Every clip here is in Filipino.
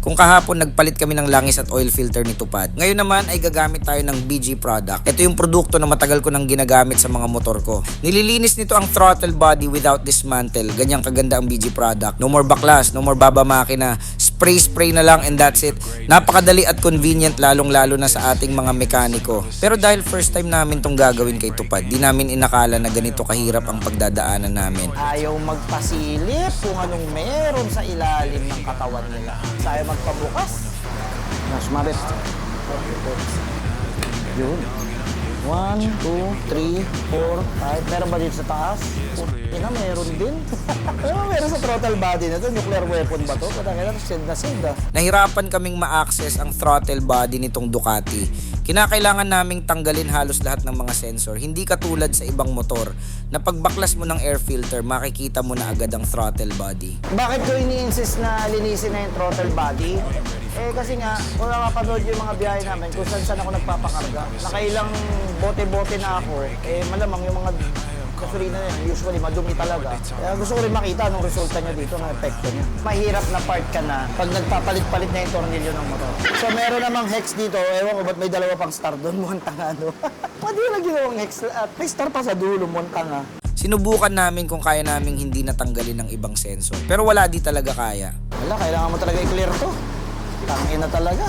Kung kahapon nagpalit kami ng langis at oil filter ni Tupad, ngayon naman ay gagamit tayo ng BG product. Ito yung produkto na matagal ko nang ginagamit sa mga motor ko. Nililinis nito ang throttle body without dismantle. Ganyang kaganda ang BG product. No more baklas, no more baba makina. Spray na lang and that's it. Napakadali at convenient lalong-lalo na sa ating mga mekaniko. Pero dahil first time namin tong gagawin kay Tupad, di namin inakala na ganito kahirap ang pagdadaanan namin. Ayaw magpasilip kung anong meron sa ilalim ng katawan nila. Ayaw magpabukas. Mas marit. Yun. 1, 2, 3, 4, 5. Meron ba dito sa taas? Ina, meron din. Meron sa throttle body na to. Nuclear weapon ba to? Kailangan send na send. Nahirapan kaming ma-access ang throttle body nitong Ducati. Kinakailangan naming tanggalin halos lahat ng mga sensor. Hindi katulad sa ibang motor na pagbaklas mo ng air filter, makikita mo na agad ang throttle body. Bakit ko ini-insist na linisin na yung throttle body? Kasi nga, kung nakapanood yung mga biyahe namin, kung saan ako nagpapakarga, nakailang bote-bote na ako, malamang yung mga gasolina na yan, usually madumi talaga. Kaya gusto ko rin makita anong resulta niya dito, ng epekto niya. Mahirap na part ka na pag nagpapalit-palit na yung tornilyo ng motor. So meron namang hex dito, ewan ko ba't may dalawa pang star doon, mukhang tanga, no? Pwede lang ginawang hex, at may star pa sa dulo, mukhang tanga. Sinubukan namin kung kaya naming hindi natanggalin ng ibang sensor. Pero wala di talaga kaya. Wala, kailangan mo talaga i-clear to. Tangina talaga.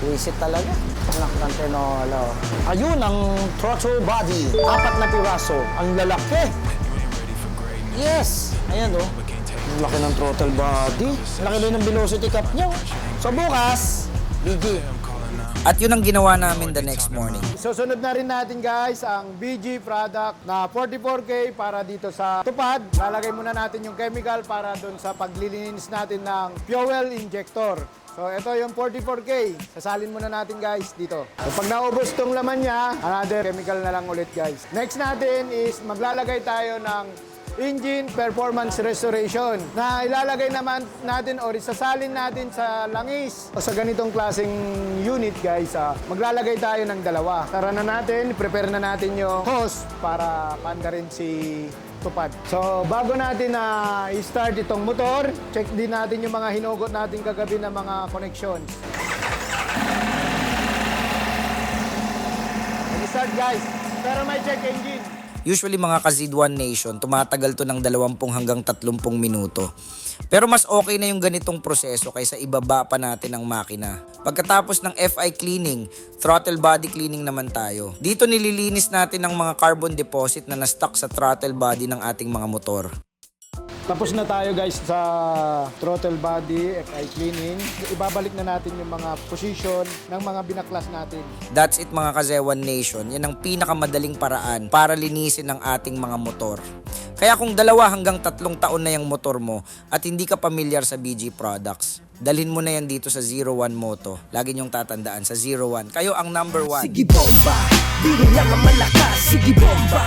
Visit talaga. Anak ng tenola. Ayun ang throttle body. 4 na piraso. Ang lalaki. Yes. Ayan o. Ang laki ng throttle body. Ang laki din ng velocity cap niya. So bukas, BG. At yun ang ginawa namin the next morning. Susunod na rin natin guys ang BG product na 44K para dito sa Tupad. Lalagay muna natin yung chemical para doon sa paglilinis natin ng fuel injector. So ito yung 44K. Sasalin muna natin guys dito. So, pag naubos tong laman niya, another chemical na lang ulit guys. Next natin is maglalagay tayo ng engine performance restoration na ilalagay naman natin or isasalin natin sa langis o sa ganitong klaseng unit guys. Maglalagay tayo ng dalawa. Tara na natin, prepare na natin yung hose para panda rin si Tupad. So bago natin na i-start itong motor, check din natin yung mga hinugot natin kagabi na mga connections. Mag-start guys, pero may check engine. Usually mga ka-Z1 Nation, tumatagal to ng 20 hanggang 30 minuto. Pero mas okay na yung ganitong proseso kaysa ibaba pa natin ang makina. Pagkatapos ng FI cleaning, throttle body cleaning naman tayo. Dito nililinis natin ang mga carbon deposit na na-stuck sa throttle body ng ating mga motor. Tapos na tayo guys sa throttle body, FI cleaning. Ibabalik na natin yung mga position ng mga binaklas natin. That's it mga ka-Z1 Nation. Yan ang pinakamadaling paraan para linisin ang ating mga motor. Kaya kung 2 hanggang 3 taon na yung motor mo at hindi ka pamilyar sa BG products, dalhin mo na yan dito sa 01 Moto. Lagi niyong tatandaan sa 01. Kayo ang number 1. Sige bomba, di rin lang ang malakas. Sige bomba,